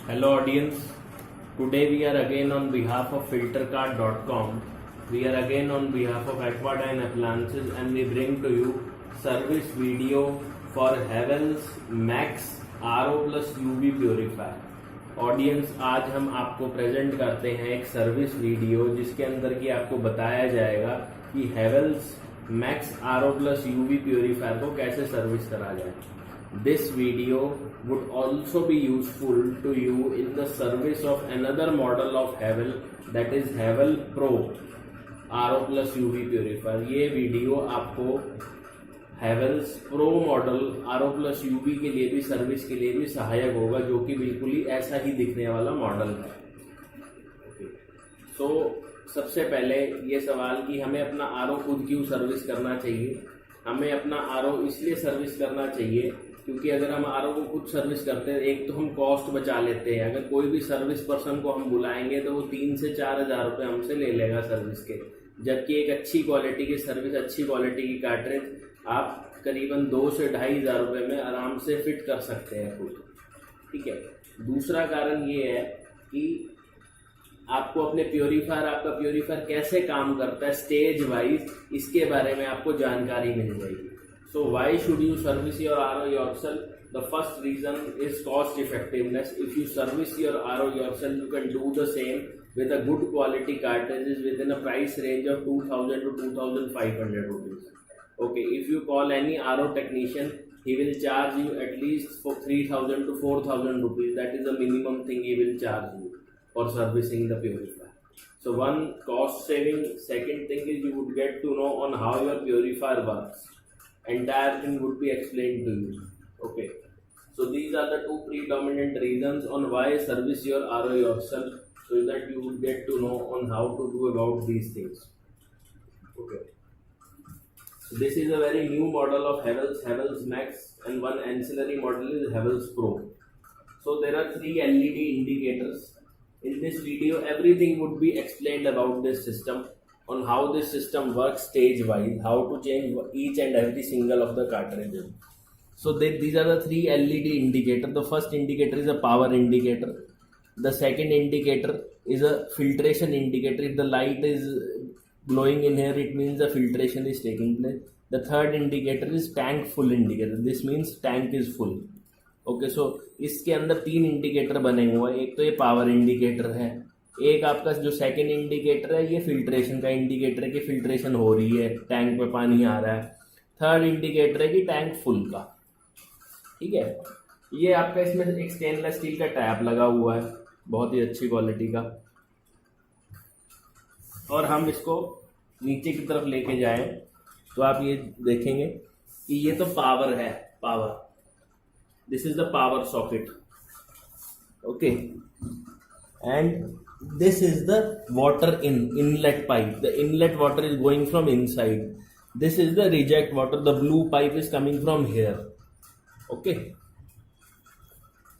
Hello audience, today we are again on behalf of filtercard.com. We are again on behalf of Aquadyne Appliances and we bring to you service video for Havells Max RO plus UV Purifier. Audience, आज हम आपको present करते हैं एक service video जिसके अंदर की आपको बताया जाएगा कि Havells Max RO plus UV Purifier को कैसे सर्विस करा जाए. This video would also be useful to you in the service of another model of Havells, that is Havells Pro RO plus UV Purifier. ये video आपको Havells Pro model RO plus UV के लिए भी service के लिए भी सहायक होगा, जो कि बिल्कुल ही ऐसा ही दिखने वाला मॉडल है. तो सबसे पहले ये सवाल कि हमें अपना RO खुद क्यों सर्विस करना चाहिए. हमें अपना RO इसलिए सर्विस करना चाहिए क्योंकि अगर हम RO को खुद सर्विस करते हैं, एक तो हम कॉस्ट बचा लेते हैं. अगर कोई भी सर्विस पर्सन को हम बुलाएंगे तो वो 3 से 4 हज़ार रुपये हमसे ले लेगा सर्विस के, जबकि एक अच्छी क्वालिटी की सर्विस, अच्छी क्वालिटी की कार्ट्रिज आप करीबन 2 से 2.5 हज़ार रुपये में आराम से फिट कर सकते हैं खुद. ठीक है. दूसरा कारण ये है कि आपको अपने आपका प्योरीफायर कैसे काम करता है स्टेज वाइज, इसके बारे में आपको जानकारी मिल जाएगी. So why should you service your RO yourself? The first reason is cost effectiveness. If you service your RO yourself, you can do the same with a good quality cartridges within a price range of 2000 to 2500 rupees. Okay, if you call any RO technician, he will charge you at least for 3000 to 4000 rupees. That is the minimum thing he will charge you for servicing the purifier. So one cost saving. Second thing is you would get to know on how your purifier works. Entire thing would be explained to you. Okay, so these are the two predominant reasons on why service your RO yourself, so that you would get to know on how to do about these things. Okay, so this is a very new model of Havells Max, and one ancillary model is Havells Pro. So there are 3 LED indicators. In this video everything would be explained about this system, on how this system works stage wise, how to change each and every single of the cartridges. So these are the 3 LED indicators. The first indicator is a power indicator. The second indicator is a filtration indicator. If the light is glowing in here, it means the filtration is taking place. The third indicator is tank full indicator. This means tank is full. Okay, so इसके अंदर 3 indicator बने हुए हैं. एक तो ये power indicator है, एक आपका जो सेकंड इंडिकेटर है ये फिल्ट्रेशन का इंडिकेटर है कि फिल्ट्रेशन हो रही है, टैंक में पानी आ रहा है. थर्ड इंडिकेटर है कि टैंक फुल का. ठीक है. ये आपका इसमें एक स्टेनलेस स्टील का टैप लगा हुआ है, बहुत ही अच्छी क्वालिटी का. और हम इसको नीचे की तरफ लेके जाएं तो आप ये देखेंगे कि ये तो पावर है. Power, this is the power socket. Okay, and this is the water inlet pipe. The inlet water is going from inside. This is the reject water. The blue pipe is coming from here. Okay,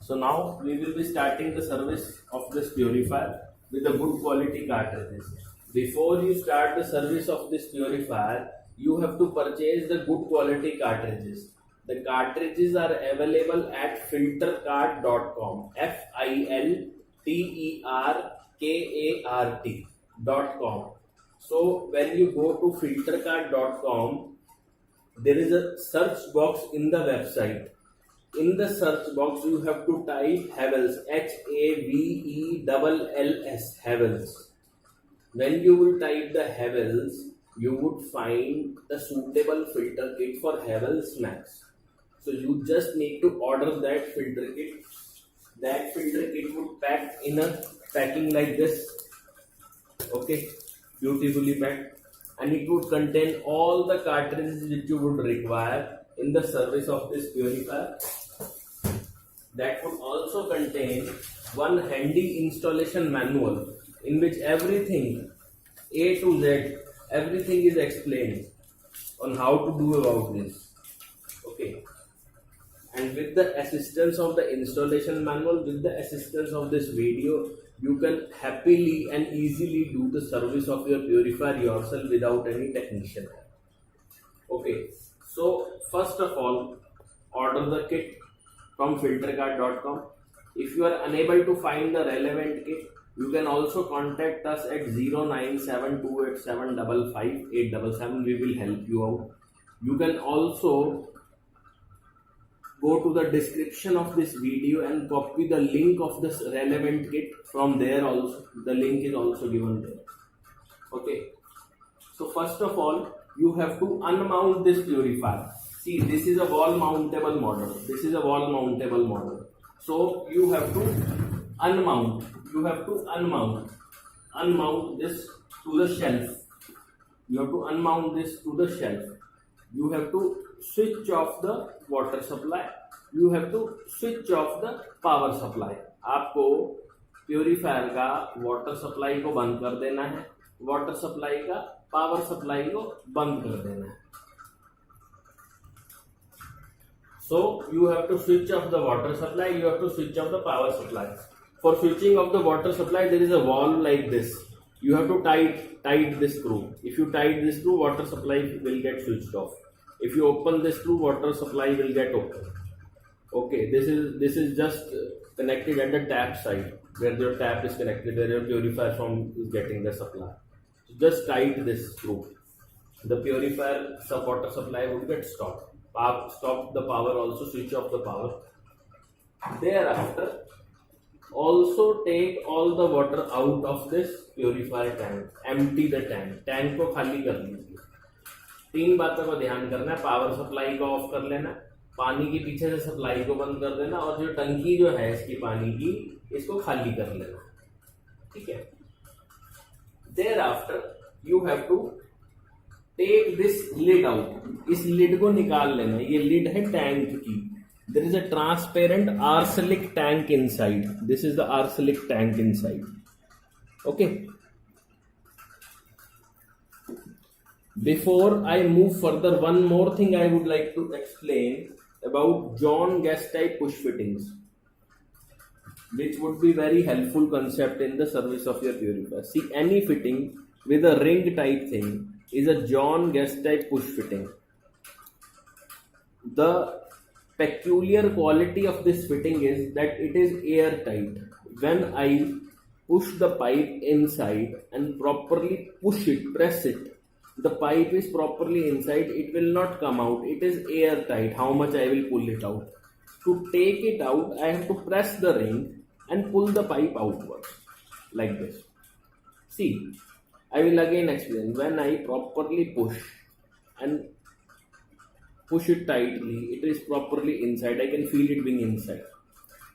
so now we will be starting the service of this purifier with the good quality cartridges. Before you start the service of this purifier, you have to purchase the good quality cartridges. The cartridges are available at filtercard.com. filterkart.com. So when you go to filtercard.com, there is a search box in the website. In the search box you have to type Havells, Havells, Havells. When you will type the Havells, you would find the suitable filter kit for Havells Max. So you just need to order that filter kit. That filter kit would pack in a packing like this. Okay, beautifully packed, and it would contain all the cartridges which you would require in the service of this purifier. That would also contain one handy installation manual in which everything A to Z, everything is explained on how to do about this. Okay, and with the assistance of the installation manual, with the assistance of this video, you can happily and easily do the service of your purifier yourself without any technician. Okay, so first of all, order the kit from filtercard.com. If you are unable to find the relevant kit, you can also contact us at 097287555877. We will help you out. You can also go to the description of this video and copy the link of this relevant kit from there also. The link is also given there. Okay. So first of all, you have to unmount this purifier. See, this is a wall mountable model. This is a wall mountable model. So you have to unmount. You have to unmount this to the shelf. You have to unmount this to the shelf. You have to switch off the water supply. You have to switch off the power supply. आपको purifier का water supply को बंद कर देना है, water supply का power supply को बंद कर देना है. So you have to switch off the water supply, you have to switch off the power supply. For switching off the water supply, there is a valve like this. You have to tight this screw. If you tight this screw, water supply will get switched off. If you open this screw, water supply will get open. Okay, this is just connected at the tap side, where your tap is connected, where your purifier from is getting the supply. So just tight this screw. The purifier water supply would get stopped. Stop the power, also switch off the power. Thereafter, also take all the water out of this purifier tank. Empty the tank. Tank को खाली कर लीजिए. 3 बातों को ध्यान करना है. Power supply को ऑफ कर लेना, पानी के पीछे से सप्लाई को बंद कर देना, और जो टंकी जो है इसकी पानी की, इसको खाली कर लेना. ठीक है. Thereafter, you have to take this lid out. इस lid को निकाल लेना. ये lid है टैंक की. There is a transparent arsenic tank inside. This is the arsenic tank inside. Okay. Before I move further, one more thing I would like to explain about John Guest type push fittings, which would be very helpful concept in the service of your purifier. See, any fitting with a ring type thing is a John Guest type push fitting. The peculiar quality of this fitting is that it is airtight. When I push the pipe inside and properly push it, press it, the pipe is properly inside, it will not come out. It is airtight. How much I will pull it out? To take it out, I have to press the ring and pull the pipe outwards like this. See, I will again explain. When I properly push and push it tightly, it is properly inside. I can feel it being inside.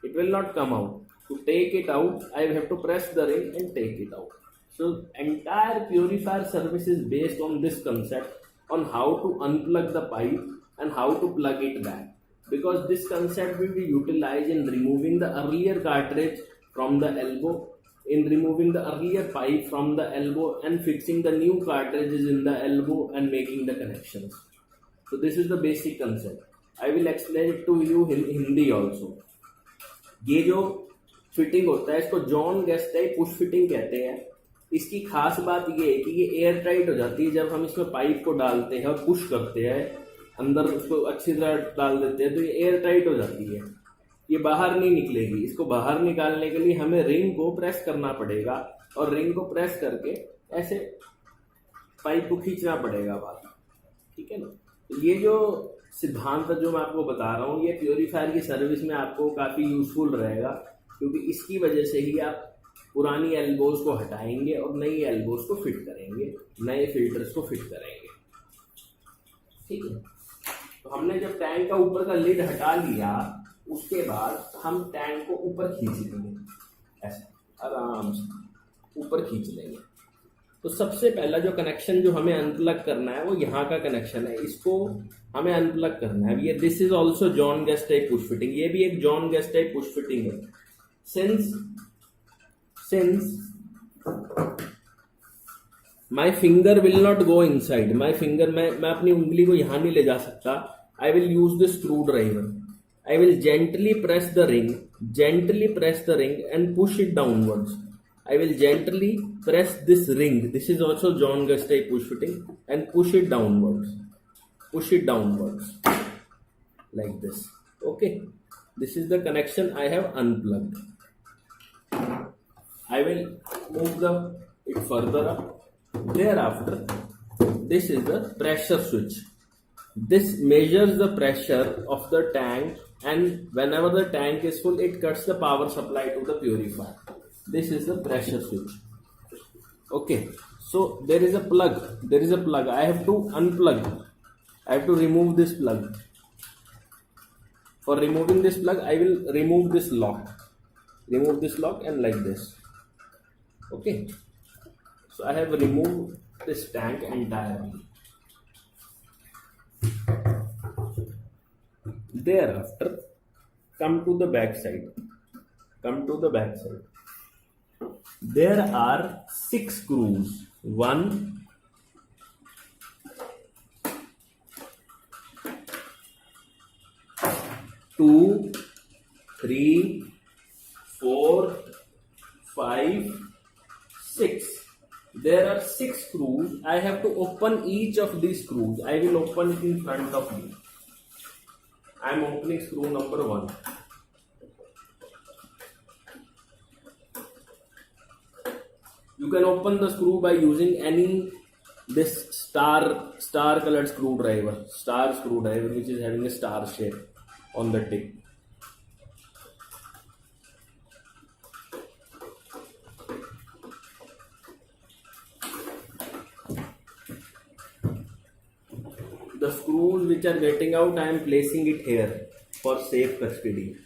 It will not come out. To take it out, I have to press the ring and take it out. So entire purifier service is based on this concept, on how to unplug the pipe and how to plug it back. Because this concept will be utilized in removing the earlier cartridge from the elbow, in removing the earlier pipe from the elbow, and fixing the new cartridges in the elbow and making the connections. So this is the basic concept. I will explain it to you in Hindi also. ये जो fitting होता है इसको John Guest type push fitting कहते हैं. इसकी खास बात ये है कि ये एयर टाइट हो जाती है. जब हम इसमें पाइप को डालते हैं और पुश करते हैं, अंदर उसको अच्छी तरह डाल देते हैं, तो ये एयर टाइट हो जाती है. ये बाहर नहीं निकलेगी. इसको बाहर निकालने के लिए हमें रिंग को प्रेस करना पड़ेगा, और रिंग को प्रेस करके ऐसे पाइप को खींचना पड़ेगा बाहर. ठीक है ना. ये जो सिद्धांत जो मैं आपको बता रहा हूँ, ये प्योरीफायर की सर्विस में आपको काफ़ी यूजफुल रहेगा, क्योंकि इसकी वजह से ही आप पुरानी एल्बोज को हटाएंगे और नई एल्बोज को फिट करेंगे, नए फिल्टर्स को फिट करेंगे. ठीक है. तो हमने जब टैंक का ऊपर का लिड हटा लिया, उसके बाद हम टैंक को ऊपर खींच लेंगे. ऐसे आराम से ऊपर खींच लेंगे. तो सबसे पहला जो कनेक्शन जो हमें अनप्लग करना है वो यहाँ का कनेक्शन है. इसको हमें अनप्लग करना है. ये this is also John Guest type push fitting. ये भी एक John Guest type push fitting है. Since my finger will not go inside, my finger मैं अपनी उंगली को यहाँ नहीं ले जा सकता. I will use the screwdriver. I will gently press the ring and push it downwards. I will gently press this ring. This is also John Guest type push fitting, and push it downwards. Like this. Okay. This is the connection I have unplugged. I will move it further up. Thereafter, this is the pressure switch. This measures the pressure of the tank, and whenever the tank is full, it cuts the power supply to the purifier. This is the pressure switch. Okay, so there is a plug. I have to unplug. I have to remove this plug. For removing this plug, I will remove this lock. Remove this lock and like this. Okay, so I have removed this tank entirely. Thereafter, come to the back side. There are 6 screws. 1, 2, 3, 4, 5, 6. There are 6 screws. I have to open each of these screws. I will open it in front of me. I am opening screw number 1. You can open the screw by using this star colored screwdriver, which is having a star shape on the tip. The screws which are getting out, I am placing it here for safe custody.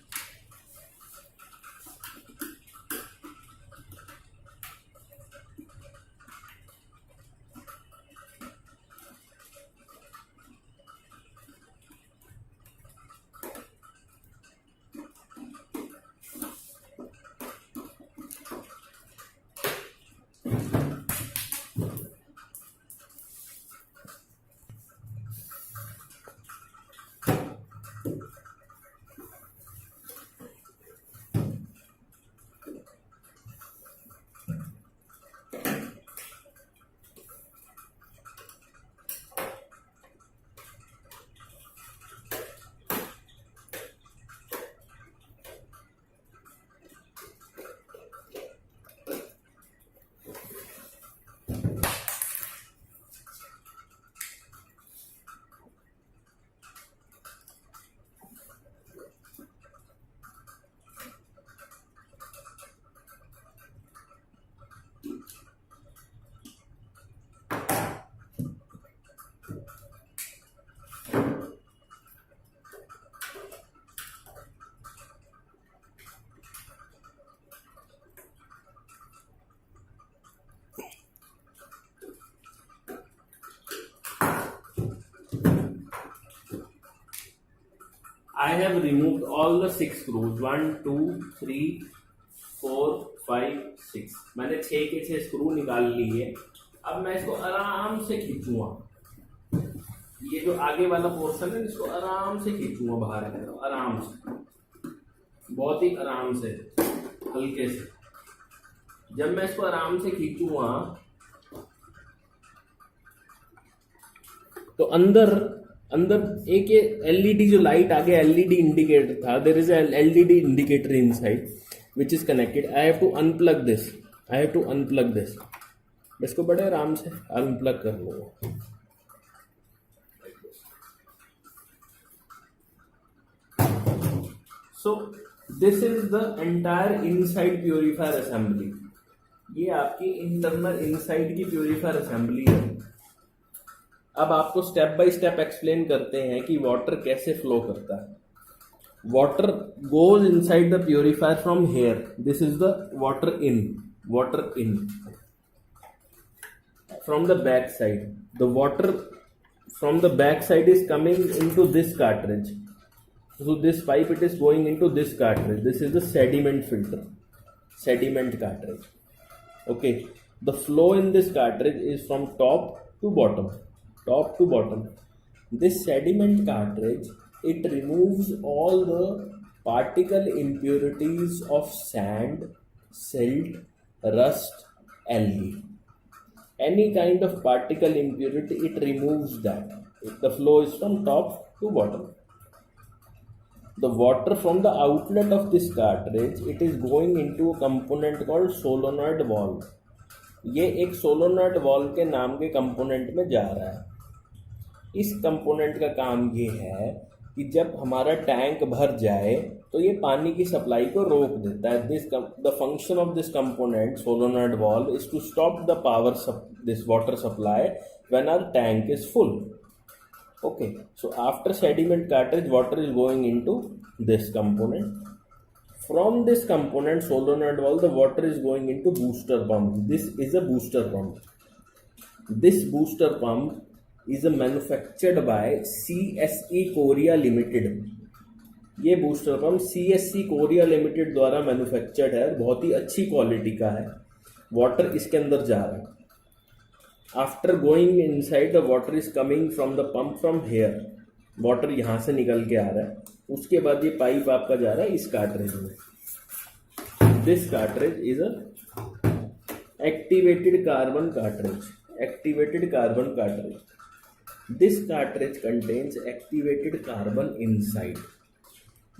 I have removed all the 6 screws. 1, 2, 3, 4, 5, 6. मैंने 6 के 6 screw निकाल लिए. अब मैं इसको आराम से खींचूंगा. ये जो आगे वाला पोर्शन है इसको आराम से खींचूंगा बाहर की तरफ, आराम से, बहुत ही आराम से, हल्के से. जब मैं इसको आराम से खींचूंगा तो अंदर एक ये एलईडी जो लाइट आगे एलईडी इंडिकेटर था, there is LED indicator inside which is connected. I have to unplug this. मैं इसको बड़े आराम से अनप्लग कर लूंगा. So this is the entire inside purifier assembly. ये आपकी इंटरनल इनसाइड की प्यूरिफायर असेंबली है. अब आपको स्टेप बाय स्टेप एक्सप्लेन करते हैं कि वाटर कैसे फ्लो करता है. Water goes inside the purifier from here. This is the water in from the back side. The water from the back side is coming into this cartridge. So this pipe, it is going into this cartridge. This is the sediment filter, sediment cartridge. Okay, the flow in this cartridge is from top to bottom. This sediment cartridge, it removes all the particle impurities of sand, silt, rust, algae. Any kind of particle impurity, it removes that. The flow is from top to bottom. The water from the outlet of this cartridge, it is going into a component called solenoid valve. ये एक solenoid valve के नाम के component में जा रहा है। इस कंपोनेंट का काम ये है कि जब हमारा टैंक भर जाए तो ये पानी की सप्लाई को रोक देता है। The function of this component solenoid valve is to stop the this water supply when our tank is full. Okay, so after sediment cartridge water is going into this component. From this component solenoid valve, the water is going into booster pump. This is a booster pump. This booster pump is manufactured by CSE Korea Limited. ये booster pump CSE Korea Limited द्वारा manufactured है, बहुत ही अच्छी quality का है। Water इसके अंदर जा रहा है। After going inside the water is coming from the pump from here. Water यहाँ से निकल के आ रहा है, उसके बाद ये पाइप आपका जा रहा है इस कार्ट्रिज में। This cartridge is a activated carbon cartridge. Activated carbon cartridge. This cartridge contains activated carbon inside.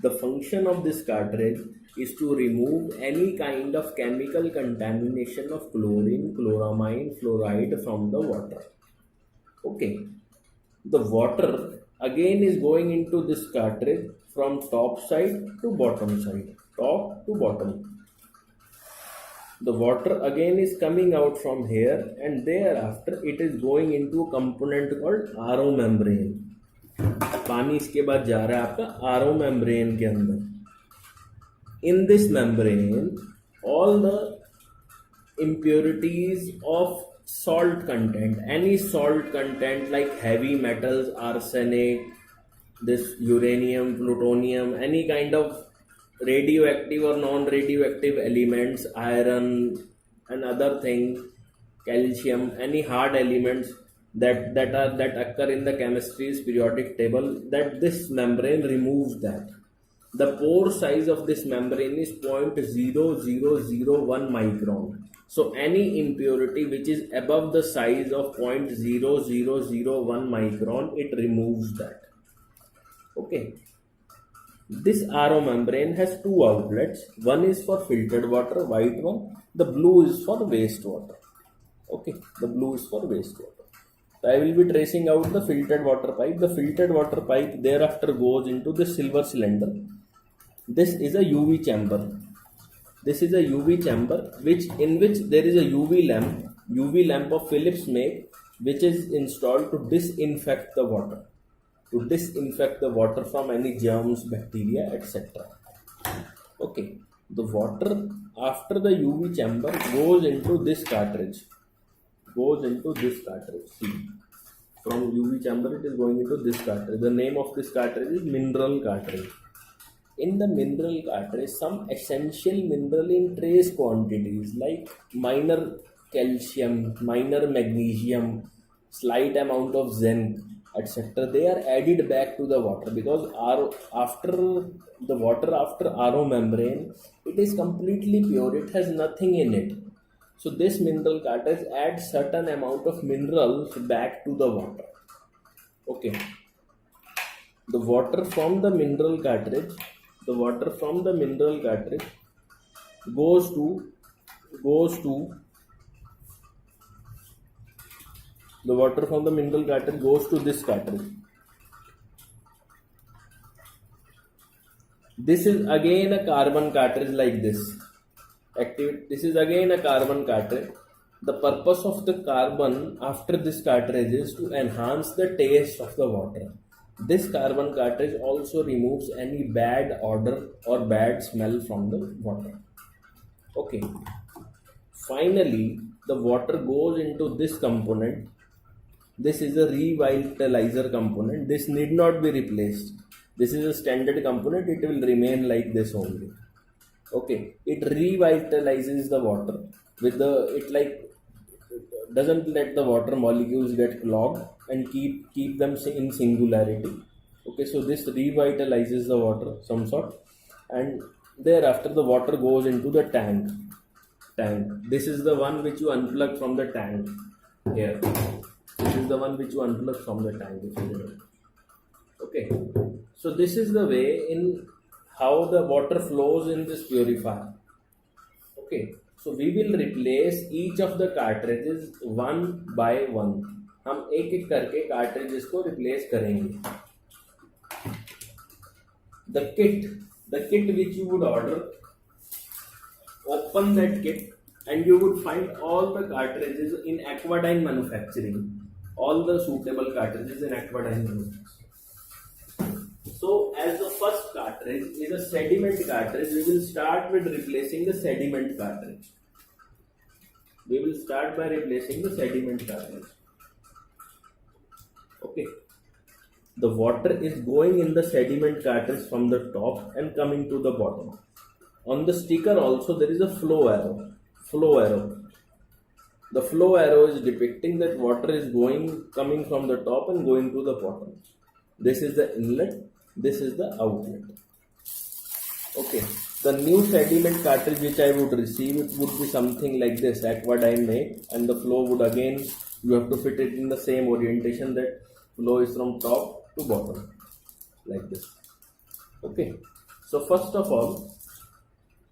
The function of this cartridge is to remove any kind of chemical contamination of chlorine, chloramine, fluoride from the water. Okay. The water again is going into this cartridge from top side to bottom side. Top to bottom. The water again is coming out from here and thereafter it is going into a component called RO membrane. पानी इसके बाद जा रहा है आपका RO membrane के अंदर। In this membrane all the impurities of salt content, any salt content like heavy metals, arsenic, this uranium, plutonium, any kind of radioactive or non-radioactive elements, iron and other things, calcium, any hard elements that occur in the chemistry's periodic table, that this membrane removes that. The pore size of this membrane is 0.0001 micron. So any impurity which is above the size of 0.0001 micron, it removes that. Okay. This RO membrane has two outlets. One is for filtered water, white one. The blue is for wastewater. Okay. The blue is for wastewater. So I will be tracing out the filtered water pipe. The filtered water pipe thereafter goes into the silver cylinder. This is a UV chamber. This is a UV chamber in which there is a UV lamp of Philips make, which is installed to disinfect the water. To disinfect the water from any germs, bacteria, etc. Okay. The water after the UV chamber goes into this cartridge. See, from UV chamber it is going into this cartridge. The name of this cartridge is mineral cartridge. In the mineral cartridge, some essential mineral in trace quantities like minor calcium, minor magnesium, slight amount of zinc, etc. they are added back to the water, because after RO membrane, it is completely pure, it has nothing in it. So this mineral cartridge adds certain amount of minerals back to the water. Okay. The water from the mineral cartridge goes to this cartridge. This is again a carbon cartridge like this. This is again a carbon cartridge. The purpose of the carbon after this cartridge is to enhance the taste of the water. This carbon cartridge also removes any bad odor or bad smell from the water. Okay. Finally, the water goes into this component. This is a revitalizer component. This need not be replaced. This is a standard component. It will remain like this only. Okay, it revitalizes the water it doesn't let the water molecules get clogged and keep them in singularity. Okay, so this revitalizes the water some sort, and thereafter the water goes into the tank. This is the one which you unplug from the tank here. This is the one which you unplug from the tank. Okay, so this is the way in how the water flows in this purifier. Okay, so we will replace each of the cartridges one by one. हम एक एक करके cartridges को replace करेंगे. The kit which you would order, open that kit and you would find all the cartridges in Aquadyne manufacturing, all the suitable cartridges in Aquadyne manufacturing. So as the first cartridge is a sediment cartridge, we will start with replacing the sediment cartridge. We will start by replacing the sediment cartridge. Okay. The water is going in the sediment cartridge from the top and coming to the bottom. On the sticker also there is a flow arrow. The flow arrow is depicting that water is coming from the top and going to the bottom. This is the inlet, this is the outlet. Okay, the new sediment cartridge which I would receive, it would be something like this, Aquadyne made, and the flow would again, you have to fit it in the same orientation, that flow is from top to bottom, like this. Okay, so first of all,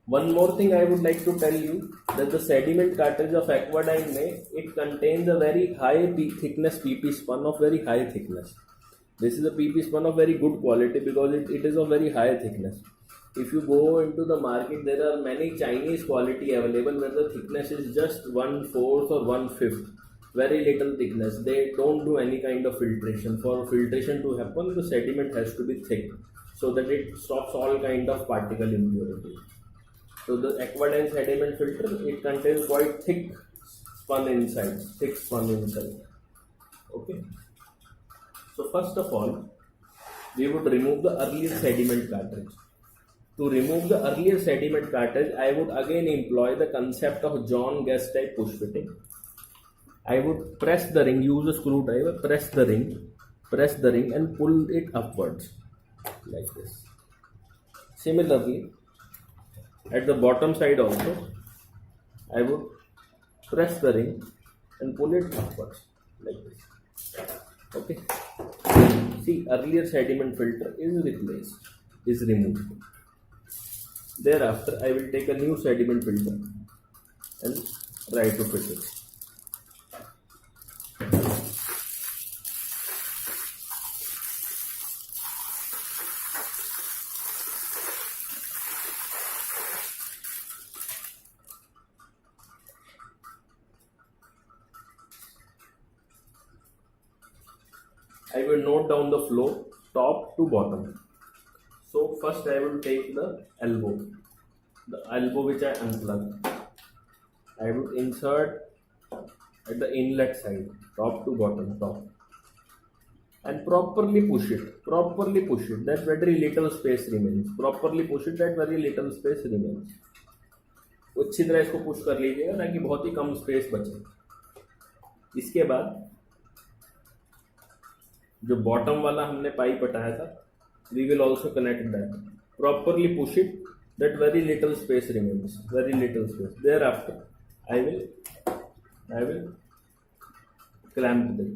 one more thing I would like to tell you, that the sediment cartridge of Aquadyne made, it contains a very high thickness PP spun of very high thickness. This is a PP spun of very good quality because it is of very high thickness. If you go into the market, there are many Chinese quality available where the thickness is just 1/4 or 1/5. Very little thickness. They don't do any kind of filtration. For filtration to happen, the sediment has to be thick so that it stops all kind of particle impurity. So the Aquadyne sediment filter, it contains quite thick spun inside. Okay. So first of all, we would remove the earlier sediment cartridge. To remove the earlier sediment cartridge, I would again employ the concept of John Guest type push fitting. I would press the ring, use a screwdriver, press the ring and pull it upwards like this. Similarly, at the bottom side also, I would press the ring and pull it upwards like this. Okay. See, earlier sediment filter is removed. Thereafter, I will take a new sediment filter and try to fit it. I will note down the flow top to bottom. So first I will take the elbow which I unplug. I would insert at the inlet side, top to bottom, top, and properly push it. That very little space remains. अच्छी तरह इसको push कर लीजिएगा ताकि बहुत ही कम space बचे. इसके बाद जो बॉटम वाला हमने पाइप हटाया था, we will also connect that. Properly push it, that very little space remains. Thereafter, I will clamp it.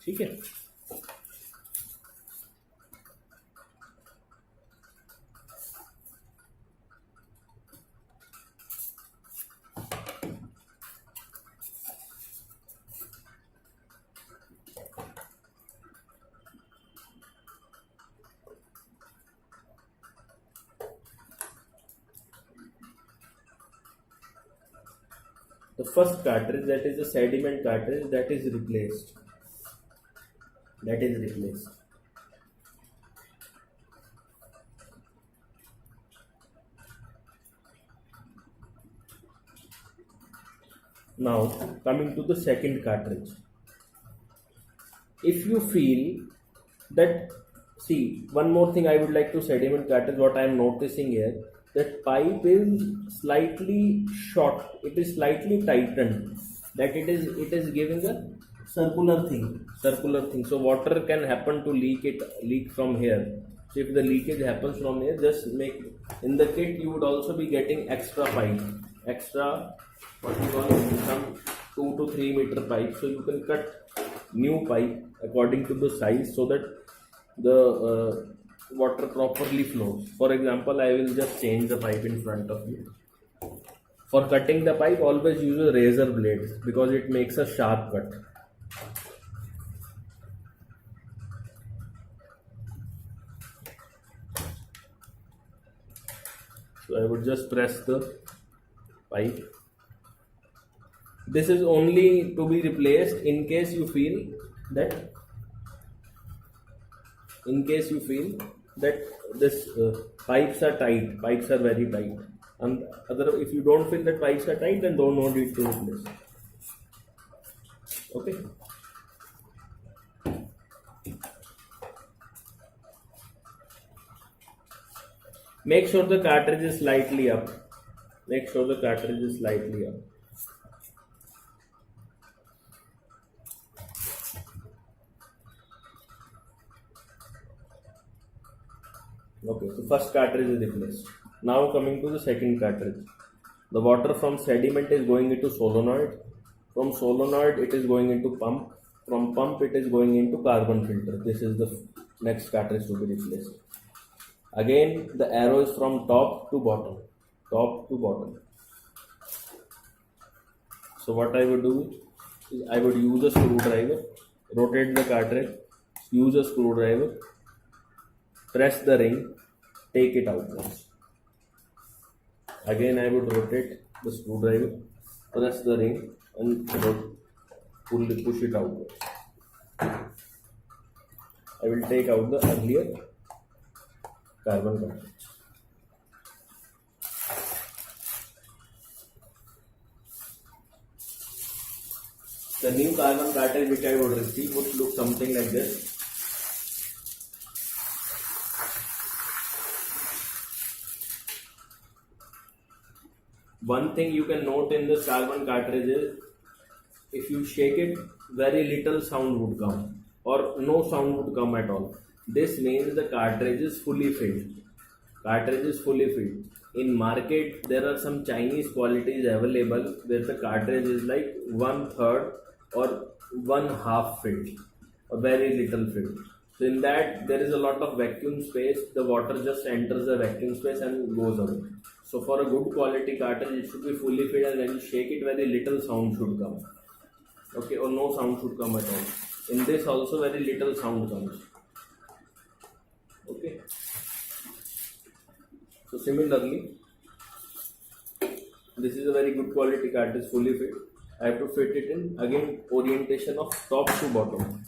ठीक है. The first cartridge, that is the sediment cartridge, that is replaced. Now coming to the second cartridge. If you feel that, see, one more thing I would like to sediment cartridge, what I am noticing here, that pipe is slightly short, it is slightly tightened, that it is giving a circular thing. So water can happen to leak from here. So if the leakage happens from here, just make, in the kit you would also be getting extra pipe extra what you call some 2 to 3 meter pipe, so you can cut new pipe according to the size so that the water properly flows. For example, I will just change the pipe in front of you. For cutting the pipe, always use a razor blade because it makes a sharp cut. So I would just press the pipe. This is only to be replaced in case you feel that this pipes are tight, pipes are very tight, and if you don't feel that pipes are tight, then don't need to replace. Okay. Make sure the cartridge is slightly up. Okay, so first cartridge is replaced. Now coming to the second cartridge. The water from sediment is going into solenoid. From solenoid it is going into pump. From pump it is going into carbon filter. This is the next cartridge to be replaced. Again the arrow is from top to bottom. So what I would do is I would use a screwdriver, rotate the cartridge, use a screwdriver, press the ring, take it outwards. Again I would rotate the screwdriver, press the ring and push it outwards. I will take out the earlier carbon cartridge. The new carbon cartridge which I would receive would look something like this. One thing you can note in this carbon cartridge is if you shake it, very little sound would come or no sound would come at all. This means the cartridge is fully filled. In market, there are some Chinese qualities available where the cartridge is like 1/3 or 1/2 filled or very little filled. So in that there is a lot of vacuum space. The water just enters the vacuum space and goes away. So for a good quality cartridge, it should be fully filled, and when you shake it, very little sound should come. Okay, or no sound should come at all. In this also very little sound comes. Okay. So similarly, this is a very good quality cartridge, fully fit. I have to fit it in again orientation of top to bottom.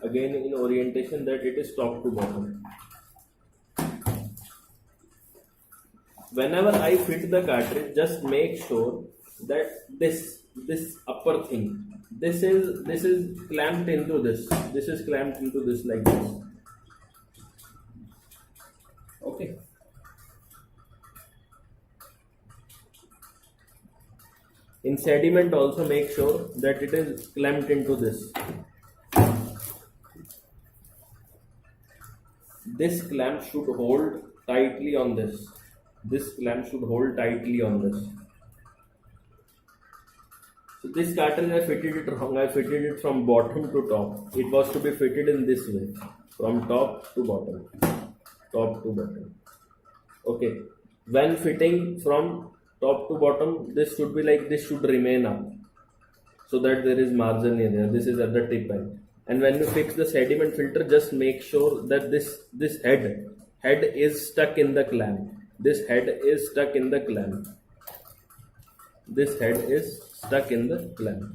Again in orientation that it is top to bottom. Whenever I fit the cartridge, just make sure that this upper thing, this is clamped into this. This is clamped into this like this. Okay. In sediment also make sure that it is clamped into this. This clamp should hold tightly on this. So this cartridge I fitted it wrong. I fitted it from bottom to top. It was to be fitted in this way, from top to bottom. Okay. When fitting from top to bottom, this should be like this, should remain up, so that there is margin in there. This is at the tip end. And when you fix the sediment filter, just make sure that this head is stuck in the clamp. This head is stuck in the clamp.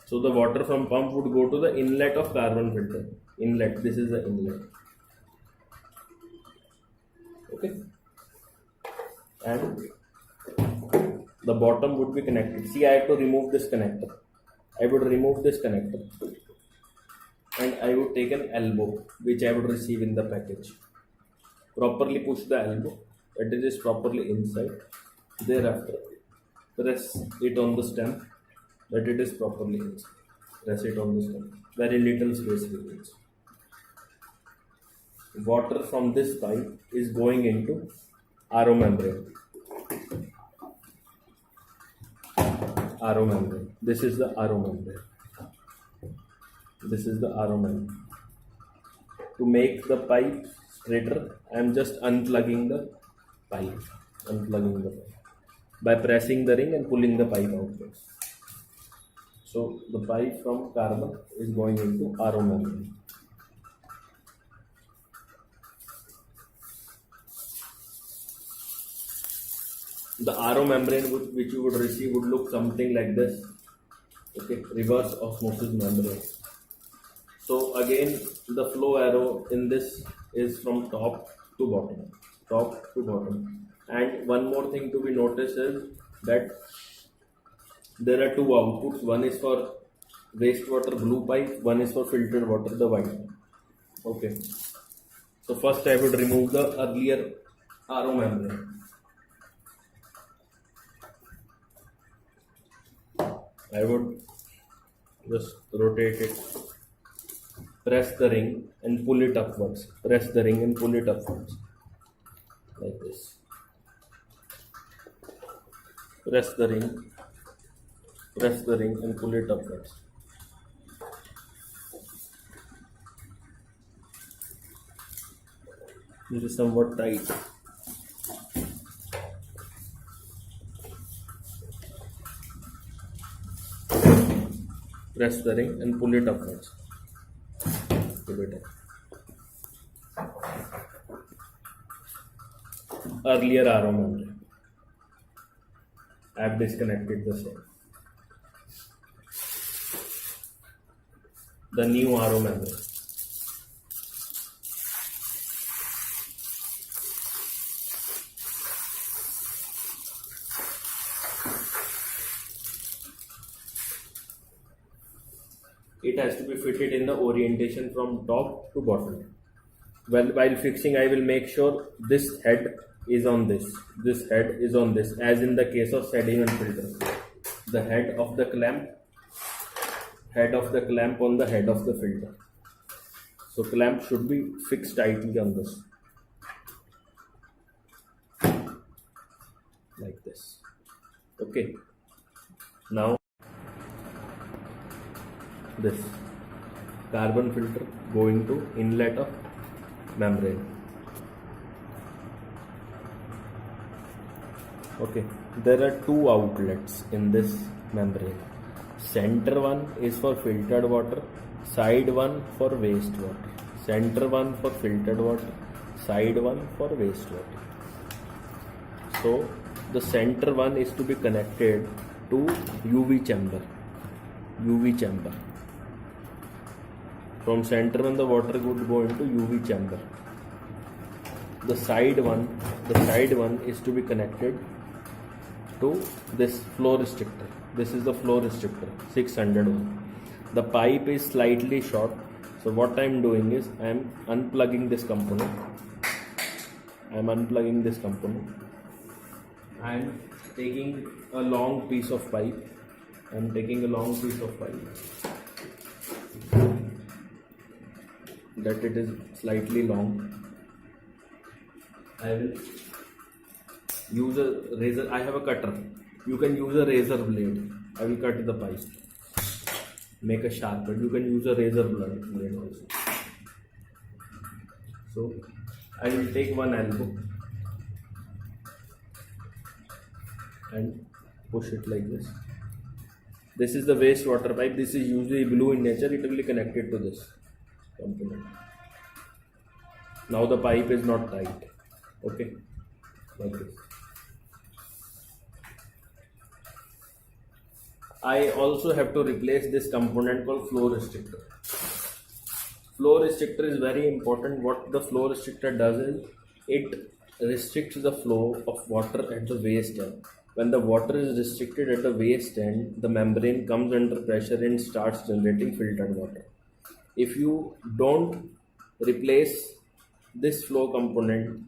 So the water from pump would go to the inlet of carbon filter. Inlet. This is the inlet. Okay. And the bottom would be connected. See, I have to remove this connector. And I would take an elbow which I would receive in the package. Properly push the elbow. That it is properly inside. Thereafter, press it on the stem that it is properly inside. Press it on the stem. Very little space remains. Water from this pipe is going into RO membrane. RO membrane. This is the RO membrane. This is the RO membrane. To make the pipe straighter, I am just unplugging the pipe. Unplugging the pipe by pressing the ring and pulling the pipe out. So the pipe from carbon is going into RO membrane. The RO membrane which you would receive would look something like this. Okay, reverse osmosis membrane. So again, the flow arrow in this is from top to bottom. Top to bottom. And one more thing to be noticed is that there are two outputs. One is for wastewater blue pipe, one is for filtered water the white. Okay. So first I would remove the earlier RO membrane. I would just rotate it, press the ring and pull it upwards. Press the ring and pull it upwards. Like this. Press the ring and pull it upwards. This is somewhat tight. Press the ring and pull it upwards. Pull it up. Earlier RO membrane. I have disconnected the same. The new RO membrane. It has to be fitted in the orientation from top to bottom. Well, while fixing, I will make sure this head is on this. This head is on this, as in the case of sediment filter. The head of the clamp on the head of the filter. So clamp should be fixed tightly on this. Like this. Okay. Now this carbon filter going to inlet of membrane. Okay, there are two outlets in this membrane. Center one is for filtered water, side one for wastewater. Center one for filtered water, side one for wastewater. So the center one is to be connected to UV chamber. UV chamber. From center one the water would go into UV chamber. The side one is to be connected to this flow restrictor. This is the flow restrictor, 600 one. The pipe is slightly short, so what I am doing is I am unplugging this component. I am taking a long piece of pipe. That it is slightly long. I will use a razor. I have a cutter. You can use a razor blade. I will cut the pipe. Make a sharp cut. You can use a razor blade also. So I will take one elbow and push it like this. This is the wastewater pipe. This is usually blue in nature. It will be connected to this component. Now the pipe is not tight. Okay, like this. I also have to replace this component called flow restrictor. Flow restrictor is very important. What the flow restrictor does is it restricts the flow of water at the waste end. When the water is restricted at the waste end, the membrane comes under pressure and starts generating filtered water. If you don't replace this flow component,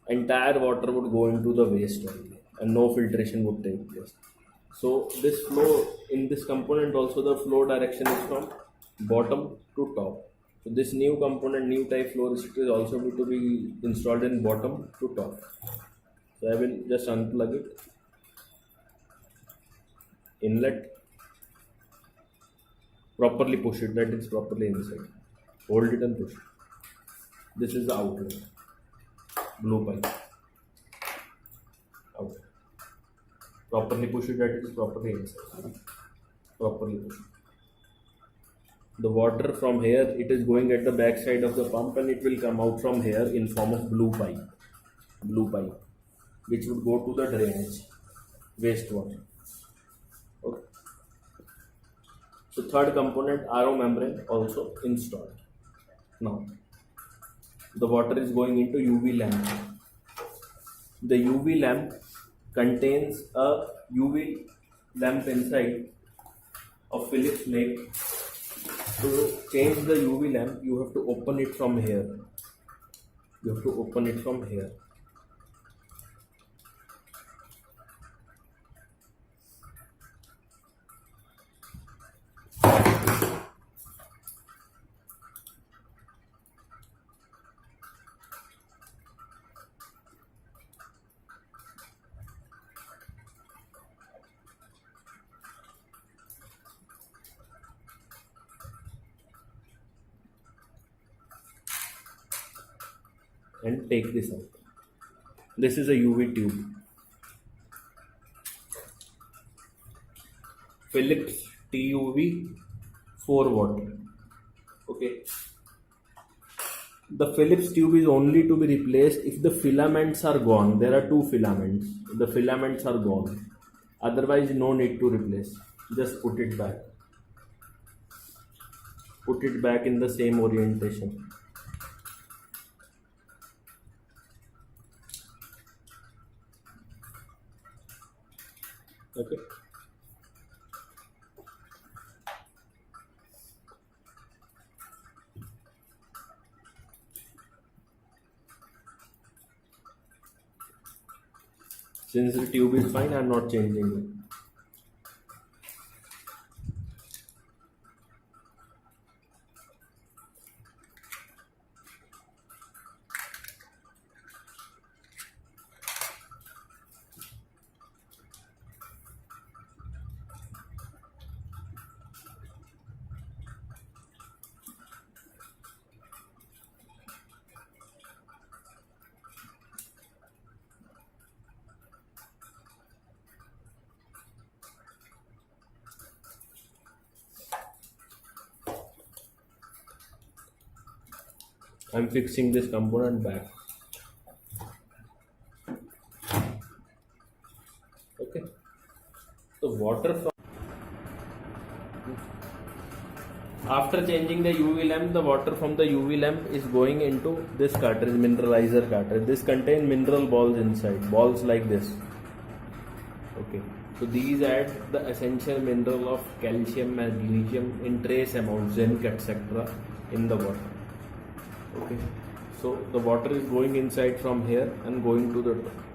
entire water would go into the waste only and no filtration would take place. So this flow in this component also, the flow direction is from bottom to top. So this new component, new type flow restrictor is also going to be installed in bottom to top. So I will just unplug it. Inlet, properly push it, that it's properly inside. Hold it and push it. This is the outlet, blue pipe. Out. Properly push it, that it is properly inside. Properly push it. The water from here, it is going at the back side of the pump and it will come out from here in form of blue pipe, which would go to the drainage, wastewater. Okay. So third component, RO membrane also installed. Now, the water is going into UV lamp. The UV lamp contains a UV lamp inside of Philips make. To change the UV lamp, you have to open it from here. You have to open it from here. And take this out. This is a UV tube. Philips TUV 4 watt. Okay. The Philips tube is only to be replaced if the filaments are gone. There are 2 filaments. The filaments are gone. Otherwise, no need to replace. Just put it back. Put it back in the same orientation. Okay. Since the tube is fine, I am not changing it. I am fixing this component back. Okay. So water from after changing the UV lamp, the water from the UV lamp is going into this cartridge, mineralizer cartridge. This contains mineral balls inside, balls like this. Okay. So these add the essential mineral of calcium, magnesium in trace amounts, zinc, etc. in the water. Okay, so the water is going inside from here and going to the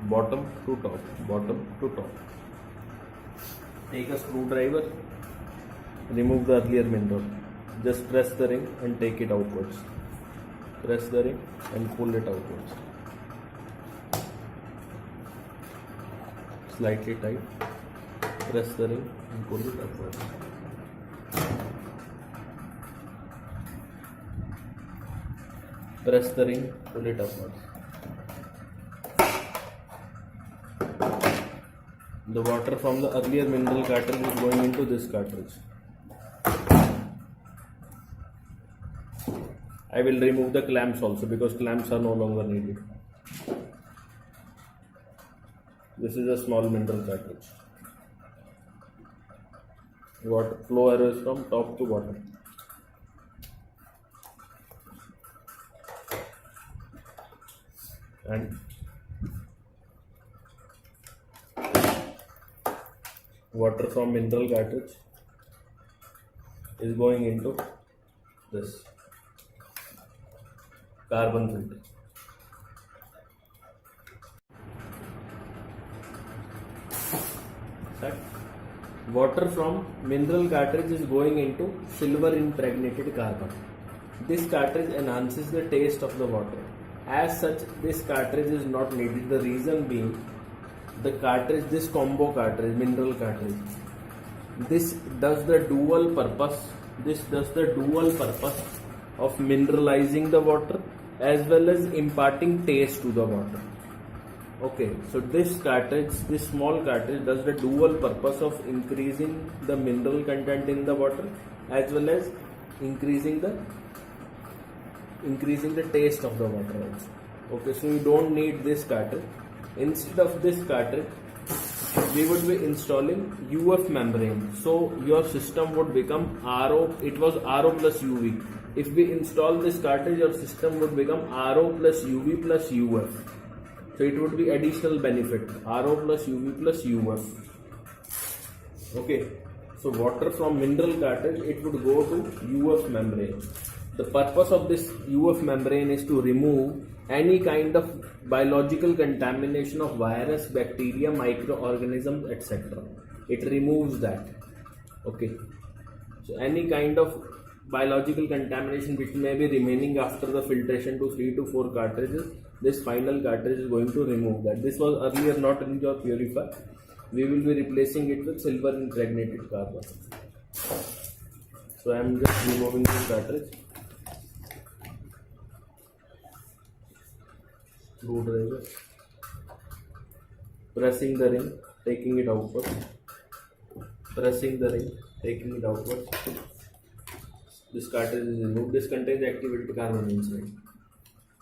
bottom to top, bottom to top. Take a screwdriver, remove the earlier mineral. Just press the ring and take it outwards. Press the ring and pull it outwards. Slightly tight. Press the ring and pull it upwards. Press the ring, pull it upwards. The water from the earlier mineral cartridge is going into this cartridge. I will remove the clamps also because clamps are no longer needed. This is a small mineral cartridge. Water flow arrow is from top to bottom. And water from mineral cartridge is going into this carbon filter. that water from mineral cartridge is going into silver impregnated carbon. This cartridge enhances the taste of the water. As such, this cartridge is not needed. The reason being, the cartridge, this combo cartridge, mineral cartridge, this does the dual purpose. This does the dual purpose of mineralizing the water as well as imparting taste to the water. Okay, so this cartridge, this small cartridge, does the dual purpose of increasing the mineral content in the water as well as increasing the taste of the water also. Okay, so you don't need this cartridge. Instead of this cartridge, we would be installing UF membrane. So your system would become RO. It was RO plus UV. If we install this cartridge, your system would become RO plus UV plus UF. So it would be additional benefit, RO plus UV plus UF. Okay, so water from mineral cartridge, it would go to UF membrane. The purpose of this UF membrane is to remove any kind of biological contamination of virus, bacteria, microorganisms, etc. It removes that. Okay, so any kind of biological contamination which may be remaining after the filtration to 3 to 4 cartridges, this final cartridge is going to remove that. This was earlier not in your purifier. We will be replacing it with silver impregnated carbon. So I am just removing this cartridge. Screwdriver, pressing the ring, taking it outwards, pressing the ring, taking it outwards. This cartridge is removed. This contains activated carbon inside.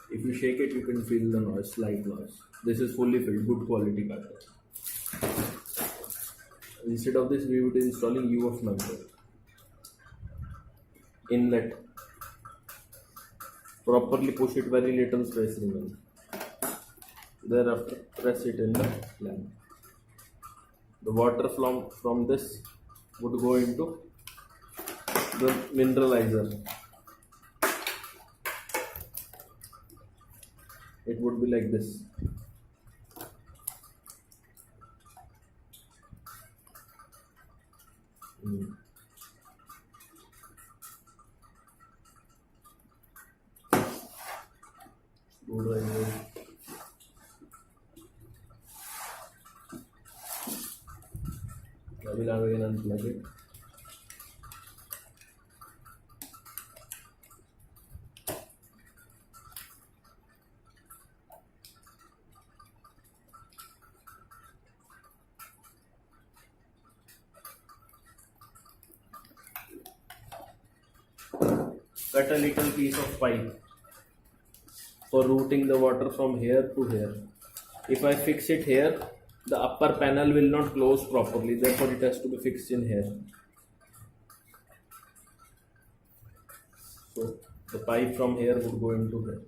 If you shake it, you can feel the noise, slight noise. This is fully filled, good quality cartridge. Instead of this, we would be installing UF membrane. Inlet. Properly push it, very little space remains. Thereafter, press it in the lamp. The water from this would go into the mineralizer. It would be like this. Screwdriver. I will again unplug it. Cut a little piece of pipe for routing the water from here to here. If I fix it here, the upper panel will not close properly, therefore it has to be fixed in here. So the pipe from here would go into here.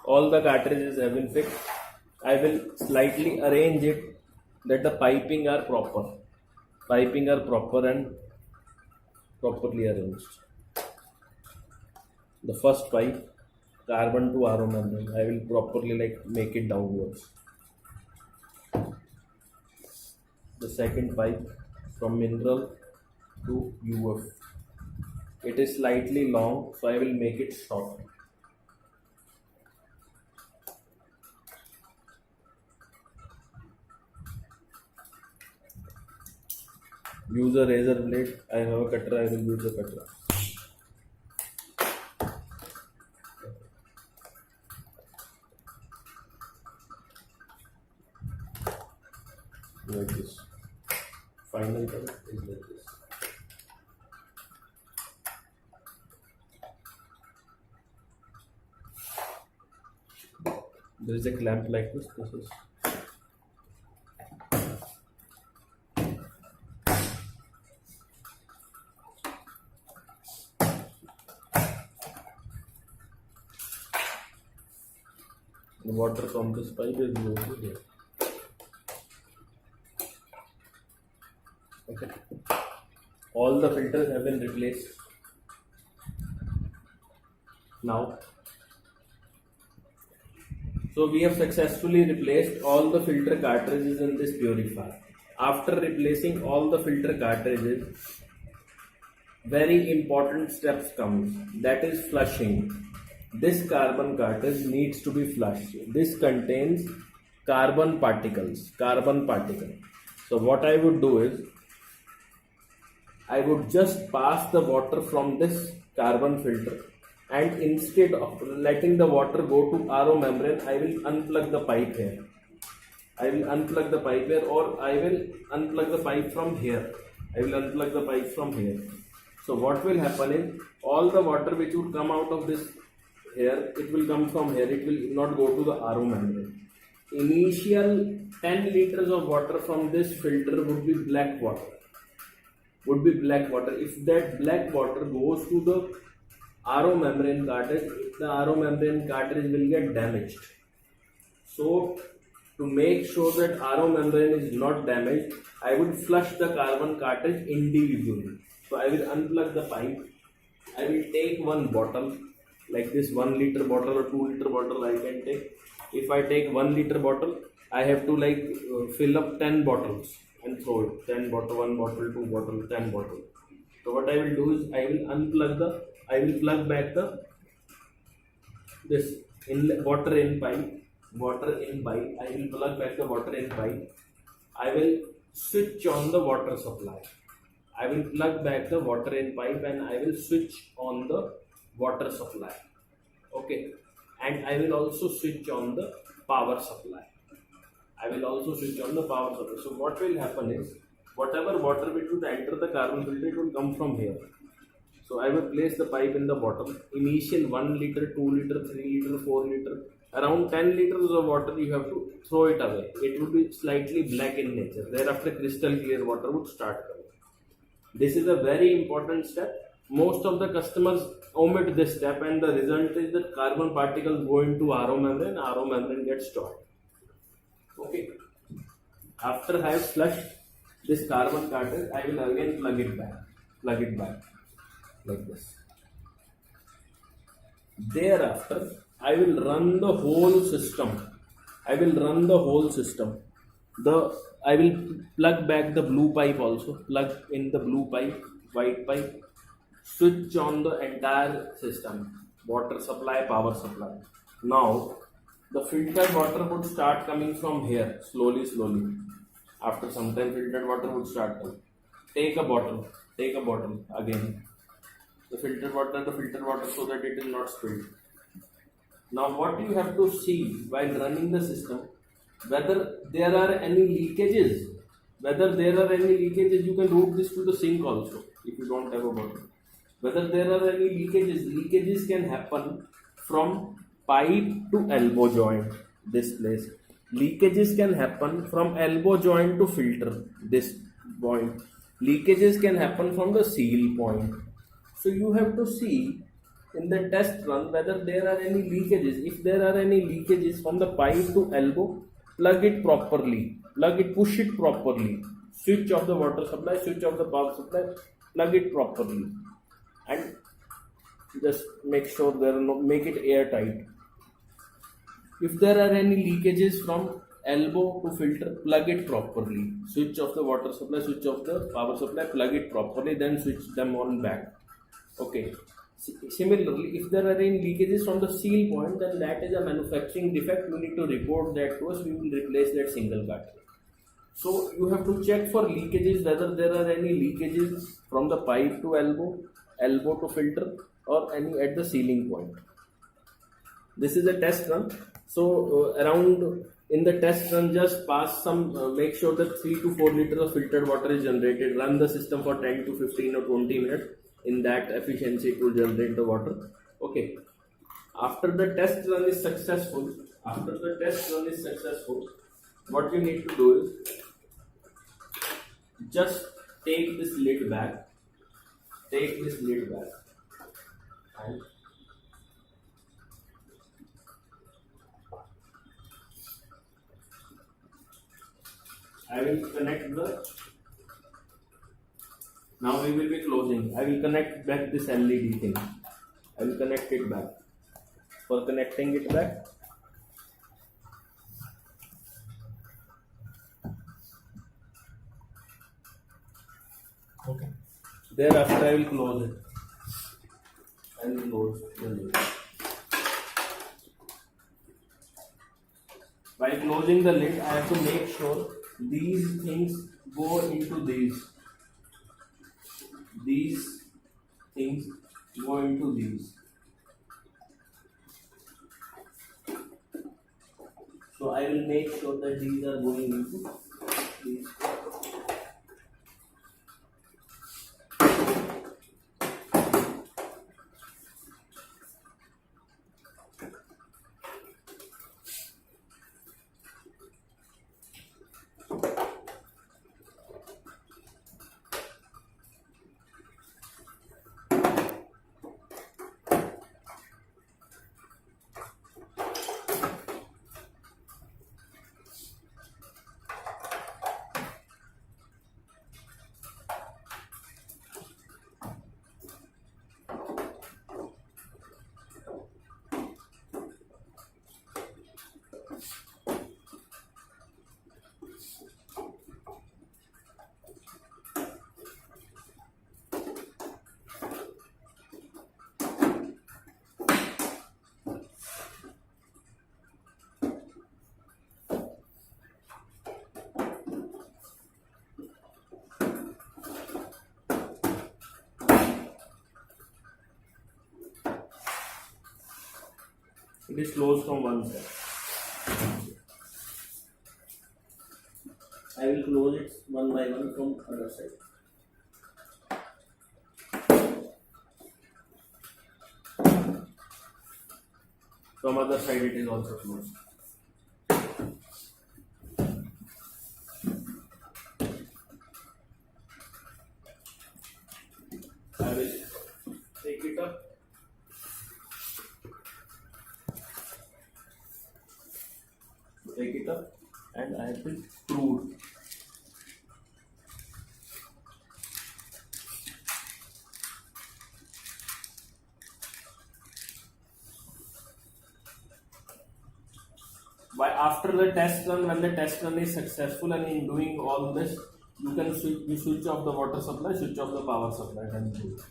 All the cartridges have been fixed. I will slightly arrange it that the piping are proper. Piping are proper and properly arranged. The first pipe, carbon to RO membrane, I will properly make it downwards. The second pipe from mineral to UF. It is slightly long, so I will make it short. Use a razor blade. I have a cutter, I will use a cutter. Like this. Final cut is like this. There is a clamp like this. This is the water from this pipe is going to here. Okay. All the filters have been replaced. Now, so we have successfully replaced all the filter cartridges in this purifier. After replacing all the filter cartridges, very important steps comes, that is flushing. This carbon cartridge needs to be flushed. This contains carbon particles. So what I would do is, I would just pass the water from this carbon filter, and instead of letting the water go to RO membrane, I will unplug the pipe here. Or I will unplug the pipe from here. So what will happen is, all the water which would come out of this here, it will come from here. It will not go to the RO membrane. Initial 10 liters of water from this filter would be black water. If that black water goes to the RO membrane cartridge, the RO membrane cartridge will get damaged. So to make sure that RO membrane is not damaged, I would flush the carbon cartridge individually. So I will unplug the pipe. I will take one bottle, like this 1 liter bottle or 2 liter bottle I can take. If I take 1 liter bottle, I have to fill up 10 bottles and throw it. 10 bottle, 1 bottle, 2 bottle, 10 bottle. So what I will do is, I will plug back this water in pipe. I will plug back the water in pipe. I will switch on the water supply. I will plug back the water in pipe and I will switch on the water supply. Okay. And I will also switch on the power supply. So what will happen is, whatever water which would enter the carbon filter, it will come from here. So I will place the pipe in the bottom. Initial 1 liter, 2 liter, 3 liter, 4 liter, around 10 liters of water you have to throw it away. It would be slightly black in nature. Thereafter crystal clear water would start coming. This is a very important step. Most of the customers omit this step, and the result is that carbon particles go into RO membrane gets stored. Okay. After I have flushed this carbon cartridge, I will again plug it back like this. Thereafter, I will run the whole system. I will plug back the blue pipe also. Plug in the blue pipe, white pipe. Switch on the entire system. Water supply, power supply. Now, the filtered water would start coming from here, slowly. After some time, filtered water would start coming. Take a bottle again. The filtered water so that it is not spilled. Now what you have to see while running the system, whether there are any leakages. You can route this to the sink also if you don't have a bottle. Whether there are any leakages can happen from pipe to elbow joint, this place. Leakages can happen from elbow joint to filter, this point. Leakages can happen from the seal point. So you have to see in the test run whether there are any leakages. If there are any leakages from the pipe to elbow, plug it properly. Push it properly. Switch off the water supply, switch off the power supply, plug it properly. And just make sure make it airtight. If there are any leakages from elbow to filter, plug it properly. Switch off the water supply, switch off the power supply, plug it properly, then switch them on back. Okay. Similarly, if there are any leakages from the seal point, then that is a manufacturing defect. You need to report that to us. We will replace that single cartridge. So you have to check for leakages, whether there are any leakages from the pipe to elbow to filter, or any at the sealing point. This is a test run. So in the test run, just pass make sure that 3 to 4 liters of filtered water is generated. Run the system for 10 to 15 or 20 minutes. In that efficiency, it will generate the water. Okay. After the test run is successful, After the test run is successful, what you need to do is just take this lid back. Take this lid back and I will connect the. Now we will be closing. I will connect back this LED thing. I will connect it back. For connecting it back, okay. Thereafter, I will close it. I will close the lid. By closing the lid, I have to make sure these things go into these. These things go into these. So I will make sure that these are going into these. It is closed from one side. I will close it one by one from other side. From other side it is also closed. I will take it up. Take it up and I will screw it. By after the test run, when the test run is successful and in doing all this, you can switch off the water supply, switch off the power supply and do it.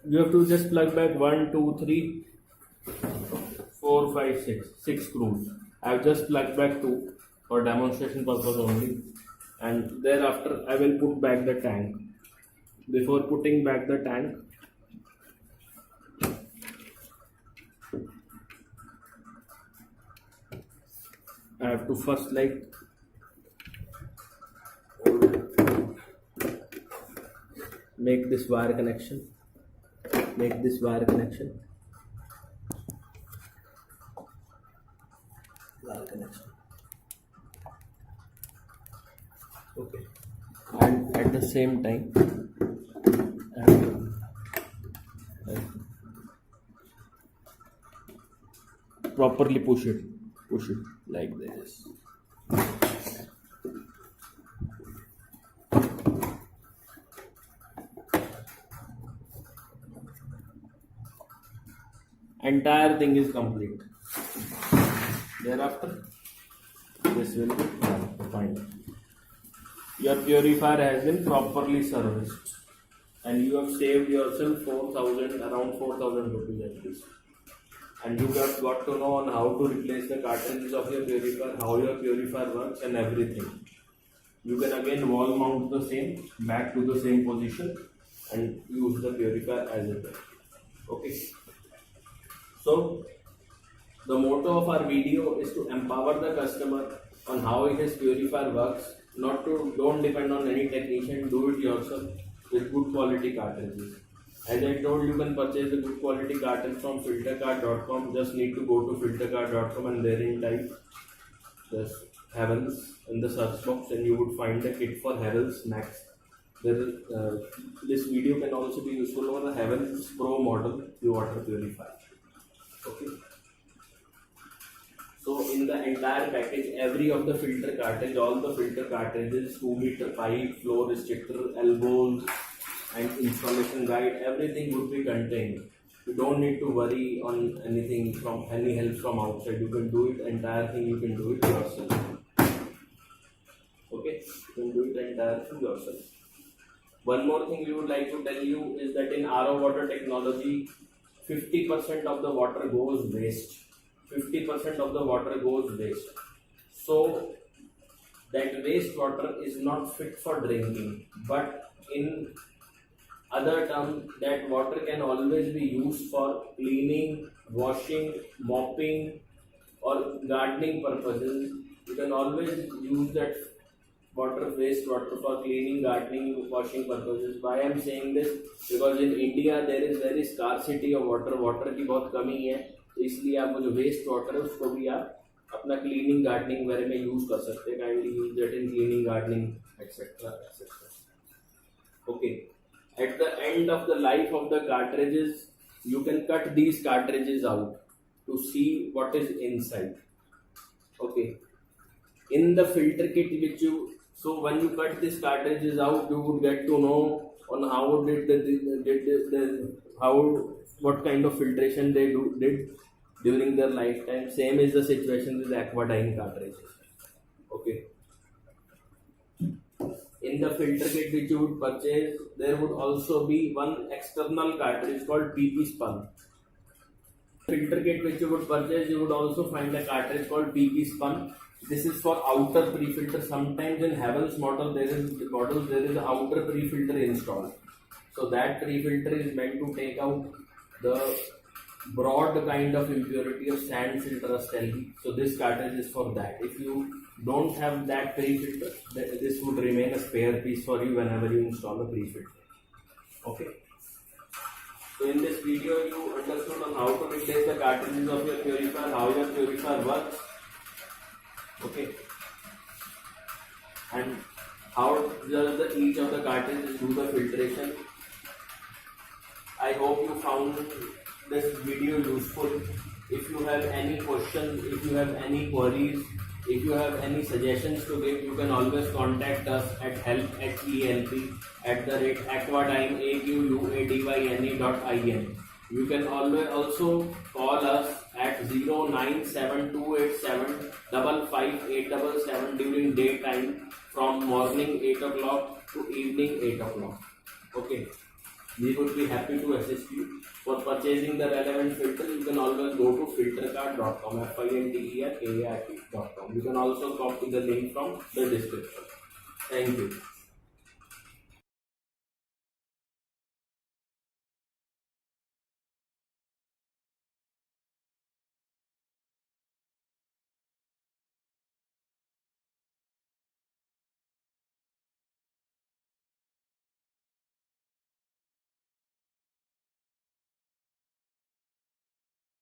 You have to just plug back 1, 2, 3, 4, 5, 6 screws. I have just plugged back 2 for demonstration purpose only, and thereafter I will put back the tank. Before putting back the tank, I have to first make this wire connection. Okay, and at the same time I have to properly push it like this. Entire thing is complete. Thereafter, this will be done. Fine. Your purifier has been properly serviced, and you have saved yourself around 4,000 rupees at least. And you have got to know on how to replace the cartridges of your purifier, how your purifier works, and everything. You can again wall mount the same back to the same position and use the purifier as it is. Okay. So the motto of our video is to empower the customer on how his purifier works. Don't depend on any technician, do it yourself with good quality cartridges. As I told, you can purchase the good quality cartridge from filtercart.com. Just need to go to filtercart.com and therein type just Havells in the search box, and you would find the kit for Havells Max. This video can also be useful for the Havells Pro model, the water purifier. Okay. So in the entire package, every of the filter cartridge, all the filter cartridges, 2-meter pipe, flow restrictor, elbows, and installation guide, everything would be contained. You don't need to worry on anything from any help from outside. You can do it, entire thing you can do it yourself. Okay, you can do it entire thing yourself. One more thing we would like to tell you is that in RO water technology, 50% of the water goes waste. 50% of the water goes waste. So that waste water is not fit for drinking, but in other terms, that water can always be used for cleaning, washing, mopping, or gardening purposes. You can always use that waste water for cleaning, gardening, washing purposes. Why I am saying this? Because in India there is very scarcity of water. Water की बहुत कमी है, तो इसलिए आप जो waste water है उसको भी आप अपना cleaning, gardening वगैरह में use कर सकते हैं. Kindly use that in cleaning, gardening, etc. etc. Okay. At the end of the life of the cartridges, you can cut these cartridges out to see what is inside. Okay. In the filter kit so when you cut these cartridges out, you would get to know on how what kind of filtration they did during their lifetime. Same is the situation with Aquadyne cartridges. Okay. In the filter kit which you would purchase, there would also be one external cartridge called PP Spun. Filter kit which you would purchase, you would also find a cartridge called PP Spun. This is for outer pre-filter. Sometimes in Havells model there is an outer pre-filter installed. So that pre-filter is meant to take out the broad kind of impurity of sand, silt, rust, algae. So this cartridge is for that. If you don't have that pre-filter, this would remain a spare piece for you whenever you install a pre-filter. Okay. So in this video you understood on how to replace the cartridges of your purifier, how your purifier works. Okay. And how does each of the cartridges do the filtration. I hope you found this video useful. If you have any questions, if you have any queries, if you have any suggestions to give, you can always contact us at help@aquadyne.in. You can always also call us at 09728755877 during daytime from morning 8 o'clock to evening 8 o'clock. Okay. We would be happy to assist you. For purchasing the relevant filter, you can always go to filtercart.com, filtercart.com. You can also copy the link from the description. Thank you.